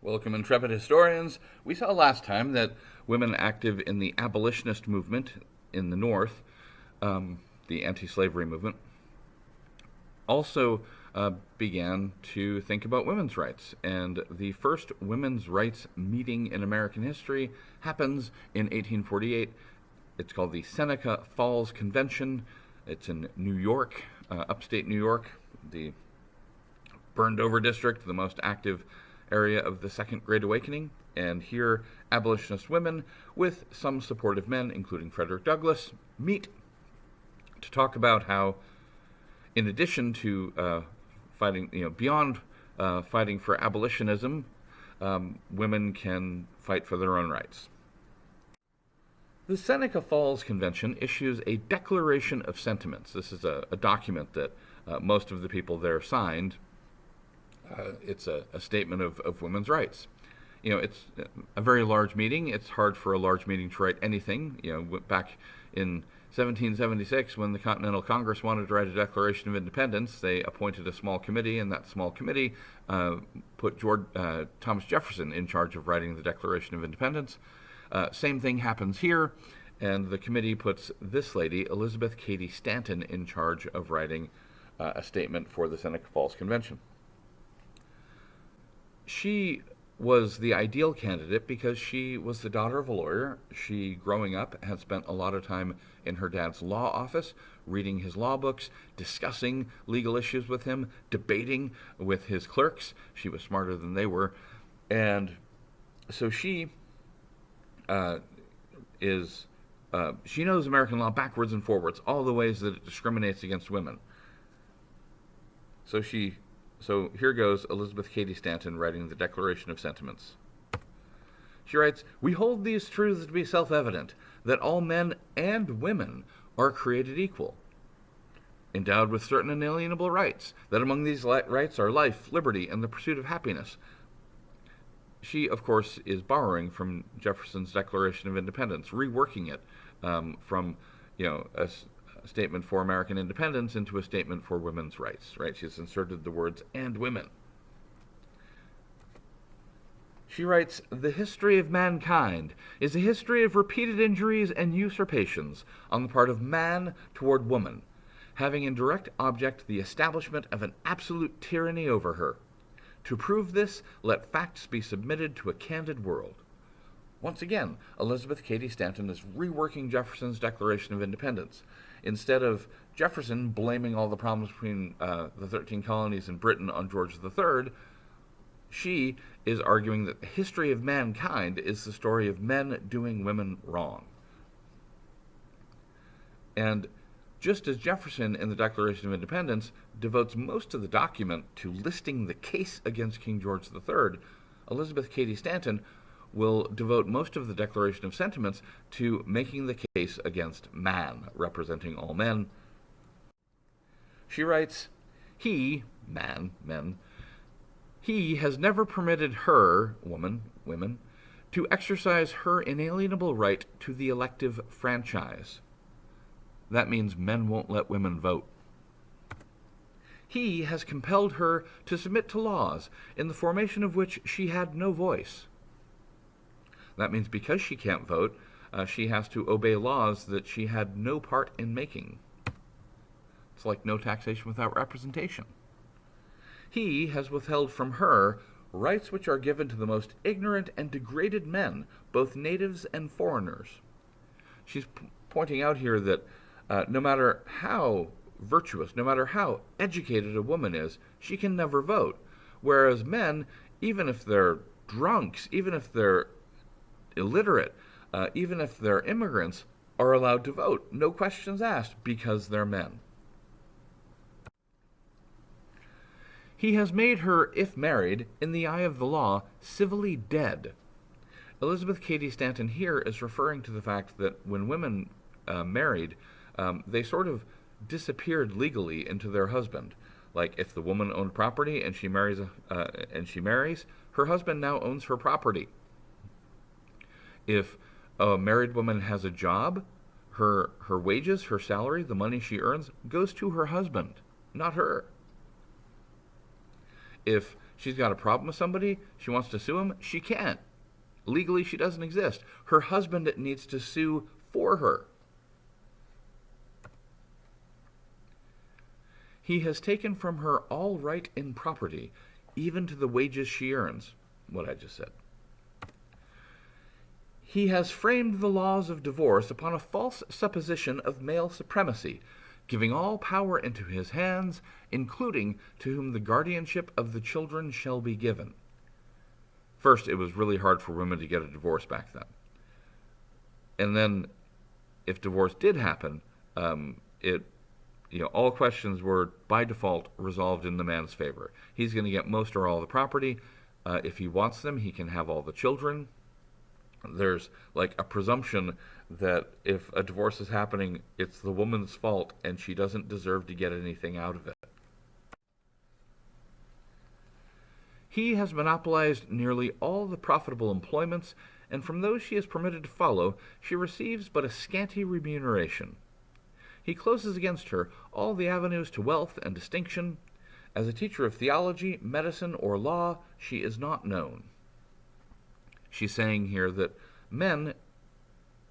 Welcome, intrepid historians. We saw last time that women active in the abolitionist movement in the North, the anti slavery movement, also began to think about women's rights. And the first women's rights meeting in American history happens in 1848. It's called the Seneca Falls Convention. It's in New York, upstate New York, the burned over district, the most active area of the Second Great Awakening. And here, abolitionist women, with some supportive men, including Frederick Douglass, meet to talk about how, in addition to fighting, beyond fighting for abolitionism, women can fight for their own rights. The Seneca Falls Convention issues a Declaration of Sentiments. This is a document that most of the people there signed. It's a statement of women's rights. It's a very large meeting. It's hard for a large meeting to write anything. Back in 1776, when the Continental Congress wanted to write a Declaration of Independence, they appointed a small committee, and that small committee put Thomas Jefferson in charge of writing the Declaration of Independence. Same thing happens here, and the committee puts this lady, Elizabeth Cady Stanton, in charge of writing a statement for the Seneca Falls Convention. She was the ideal candidate because she was the daughter of a lawyer. She, growing up, had spent a lot of time in her dad's law office, reading his law books, discussing legal issues with him, debating with his clerks. She was smarter than they were. And so she she knows American law backwards and forwards, all the ways that it discriminates against women. So here goes Elizabeth Cady Stanton writing the Declaration of Sentiments. She writes, "We hold these truths to be self-evident, that all men and women are created equal, endowed with certain inalienable rights, that among these rights are life, liberty, and the pursuit of happiness." She, of course, is borrowing from Jefferson's Declaration of Independence, reworking it from a statement for American independence into a statement for women's rights, right? She's inserted the words "and women." She writes, "The history of mankind is a history of repeated injuries and usurpations on the part of man toward woman, having in direct object the establishment of an absolute tyranny over her. To prove this, let facts be submitted to a candid world." Once again, Elizabeth Cady Stanton is reworking Jefferson's Declaration of Independence. Instead of Jefferson blaming all the problems between the 13 colonies in Britain on George III, she is arguing that the history of mankind is the story of men doing women wrong. And just as Jefferson in the Declaration of Independence devotes most of the document to listing the case against King George III, Elizabeth Cady Stanton will devote most of the Declaration of Sentiments to making the case against man, representing all men. She writes, men, he has never permitted her, women, to exercise her inalienable right to the elective franchise. That means men won't let women vote. He has compelled her to submit to laws in the formation of which she had no voice. That means because she can't vote, she has to obey laws that she had no part in making. It's like no taxation without representation. He has withheld from her rights which are given to the most ignorant and degraded men, both natives and foreigners. She's pointing out here that no matter how virtuous, no matter how educated a woman is, she can never vote. Whereas men, even if they're drunks, even if they're illiterate, even if they're immigrants, are allowed to vote, no questions asked, because they're men. He has made her, if married, in the eye of the law, civilly dead. Elizabeth Cady Stanton here is referring to the fact that when women married, they sort of disappeared legally into their husband. Like if the woman owned property and she marries, her husband now owns her property. If a married woman has a job, her wages, her salary, the money she earns, goes to her husband, not her. If She's got a problem with somebody, she wants to sue him, she can't. Legally, she doesn't exist. Her husband needs to sue for her. He has taken from her all right in property, even to the wages she earns. What I just said. He has framed the laws of divorce upon a false supposition of male supremacy, giving all power into his hands, including to whom the guardianship of the children shall be given. First, it was really hard for women to get a divorce back then. And then, if divorce did happen, all questions were, by default, resolved in the man's favor. He's going to get most or all the property. If he wants them, he can have all the children. There's like a presumption that if a divorce is happening, it's the woman's fault and she doesn't deserve to get anything out of it. He has monopolized nearly all the profitable employments, and from those she is permitted to follow, she receives but a scanty remuneration. He closes against her all the avenues to wealth and distinction. As a teacher of theology, medicine, or law, she is not known. She's saying here that men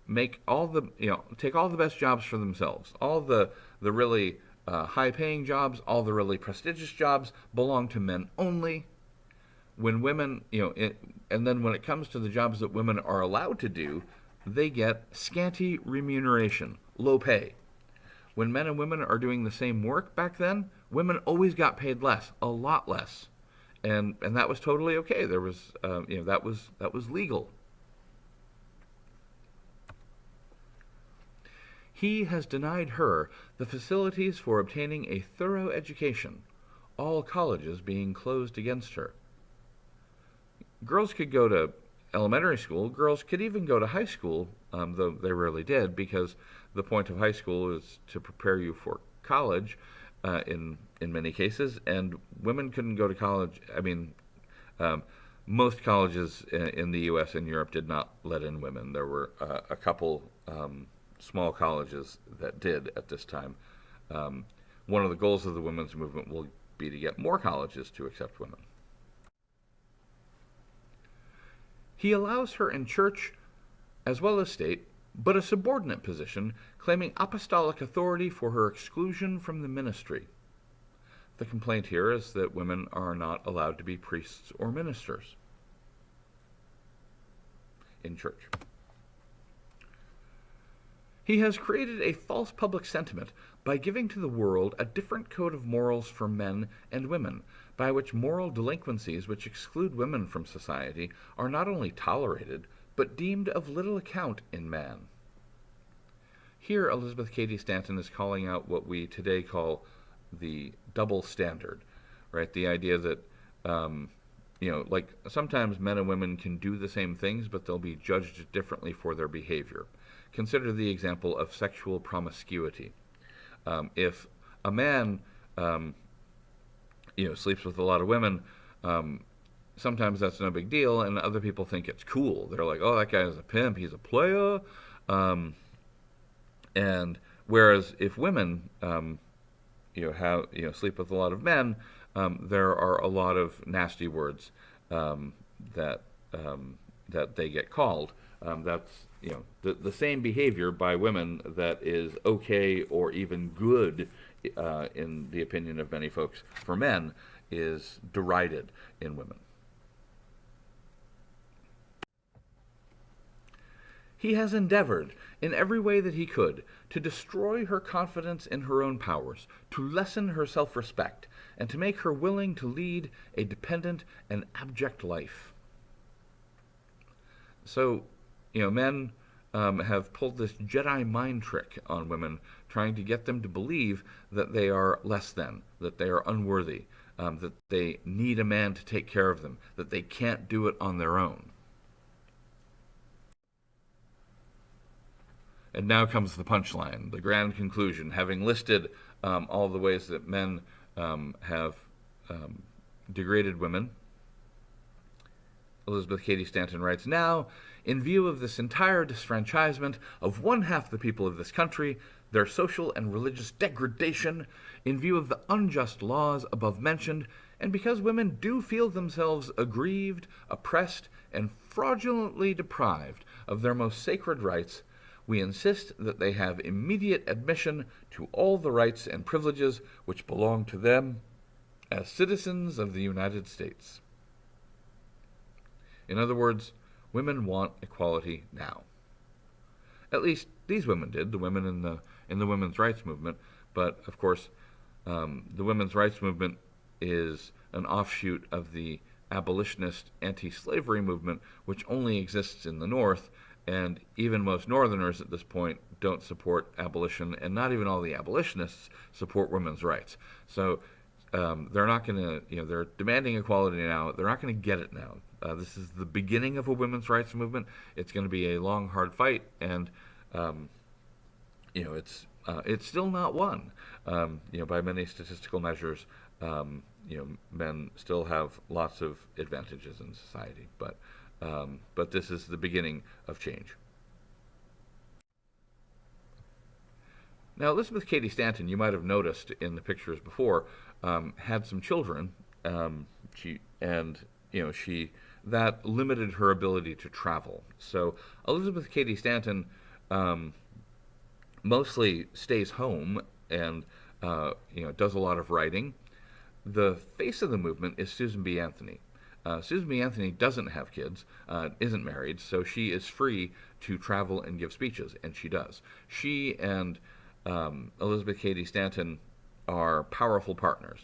make take all the best jobs for themselves. All the really high-paying jobs, all the really prestigious jobs belong to men only. When women, and then when it comes to the jobs that women are allowed to do, they get scanty remuneration, low pay. When men and women are doing the same work back then, women always got paid less, a lot less. And that was totally okay. There was, that was legal. He has denied her the facilities for obtaining a thorough education, all colleges being closed against her. Girls could go to elementary school. Girls could even go to high school, though they rarely did, because the point of high school is to prepare you for college. In many cases, and women couldn't go to college. Most colleges in the U.S. and Europe did not let in women. There were a couple small colleges that did at this time. One of the goals of the women's movement will be to get more colleges to accept women. He allows her in church as well as state, but a subordinate position, claiming apostolic authority for her exclusion from the ministry. The complaint here is that women are not allowed to be priests or ministers in church. He has created a false public sentiment by giving to the world a different code of morals for men and women, by which moral delinquencies which exclude women from society are not only tolerated, but deemed of little account in man. Here, Elizabeth Cady Stanton is calling out what we today call the double standard, right? The idea that, like sometimes men and women can do the same things, but they'll be judged differently for their behavior. Consider the example of sexual promiscuity. If a man, sleeps with a lot of women, sometimes that's no big deal, and other people think it's cool. They're like, oh, that guy is a pimp, he's a player. And whereas if women, sleep with a lot of men, there are a lot of nasty words that they get called. That's the same behavior by women that is okay or even good in the opinion of many folks for men is derided in women. He has endeavored, in every way that he could, to destroy her confidence in her own powers, to lessen her self-respect, and to make her willing to lead a dependent and abject life. So, men have pulled this Jedi mind trick on women, trying to get them to believe that they are less than, that they are unworthy, that they need a man to take care of them, that they can't do it on their own. And now comes the punchline, the grand conclusion. Having listed all the ways that men have degraded women, Elizabeth Cady Stanton writes, now, in view of this entire disfranchisement of one half the people of this country, their social and religious degradation, in view of the unjust laws above mentioned, And because women do feel themselves aggrieved, oppressed, and fraudulently deprived of their most sacred rights, we insist that they have immediate admission to all the rights and privileges which belong to them as citizens of the United States. In other words, women want equality now. At least these women did, the women in the women's rights movement. But of course, the women's rights movement is an offshoot of the abolitionist anti-slavery movement, which only exists in the North, and even most Northerners at this point don't support abolition, and not even all the abolitionists support women's rights. So they're not going to, they're demanding equality now. They're not going to get it now. This is the beginning of a women's rights movement. It's going to be a long, hard fight, and it's still not won. By many statistical measures, men still have lots of advantages in society, but this is the beginning of change. Now, Elizabeth Cady Stanton, you might have noticed in the pictures before, had some children. That limited her ability to travel. So Elizabeth Cady Stanton mostly stays home and does a lot of writing. The face of the movement is Susan B. Anthony. Susan B. Anthony doesn't have kids, isn't married, so she is free to travel and give speeches, and she does. She and Elizabeth Cady Stanton are powerful partners.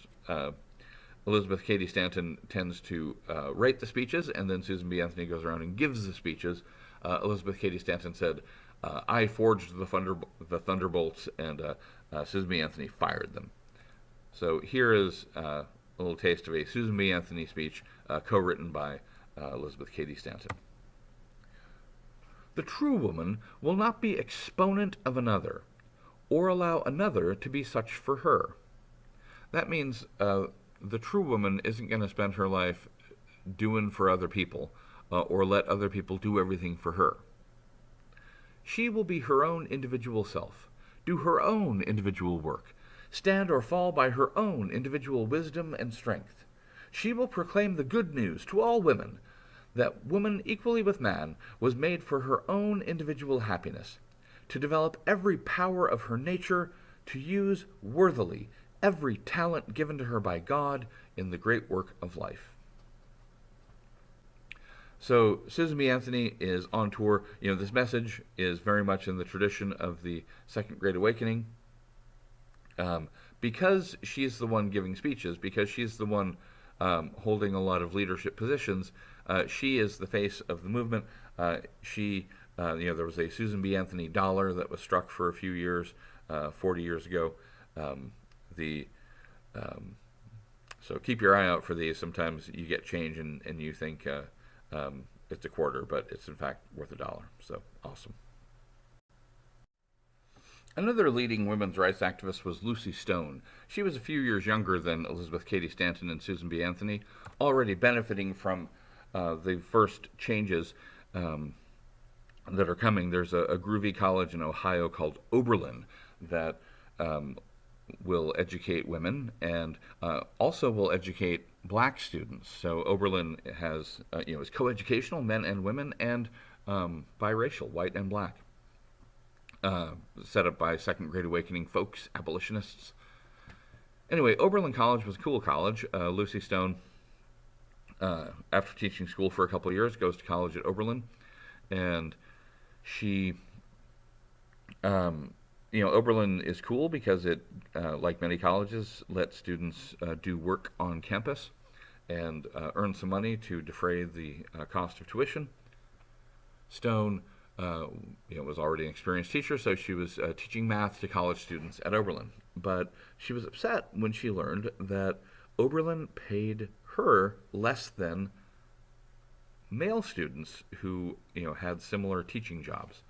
Elizabeth Cady Stanton tends to write the speeches, and then Susan B. Anthony goes around and gives the speeches. Elizabeth Cady Stanton said, I forged the thunderbolts, and Susan B. Anthony fired them. So here is a little taste of a Susan B. Anthony speech co-written by Elizabeth Cady Stanton. The true woman will not be exponent of another, or allow another to be such for her. That means the true woman isn't going to spend her life doing for other people, or let other people do everything for her. She will be her own individual self, do her own individual work, stand or fall by her own individual wisdom and strength. She will proclaim the good news to all women, that woman equally with man was made for her own individual happiness, to develop every power of her nature, to use worthily every talent given to her by God in the great work of life. So Susan B. Anthony is on tour. This message is very much in the tradition of the Second Great Awakening. Because she's the one giving speeches, because she's the one holding a lot of leadership positions, she is the face of the movement. There was a Susan B. Anthony dollar that was struck for a few years, 40 years ago. So keep your eye out for these. Sometimes you get change and you think it's a quarter, but it's in fact worth $1. So awesome. Another leading women's rights activist was Lucy Stone. She was a few years younger than Elizabeth Cady Stanton and Susan B. Anthony, already benefiting from the first changes that are coming. There's a groovy college in Ohio called Oberlin that will educate women and also will educate black students. So Oberlin has, is coeducational, men and women, and biracial, white and black. Set up by Second Great Awakening folks, abolitionists. Anyway, Oberlin College was a cool college. Lucy Stone, after teaching school for a couple of years, goes to college at Oberlin, and she, Oberlin is cool because it, like many colleges, lets students do work on campus and earn some money to defray the cost of tuition. Stone was already an experienced teacher, so she was teaching math to college students at Oberlin. But she was upset when she learned that Oberlin paid her less than male students who, had similar teaching jobs.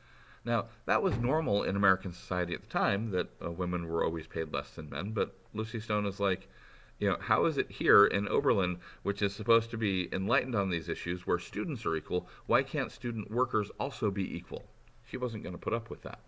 Now, that was normal in American society at the time, that women were always paid less than men, but Lucy Stone is like, how is it here in Oberlin, which is supposed to be enlightened on these issues, where students are equal, why can't student workers also be equal? She wasn't going to put up with that.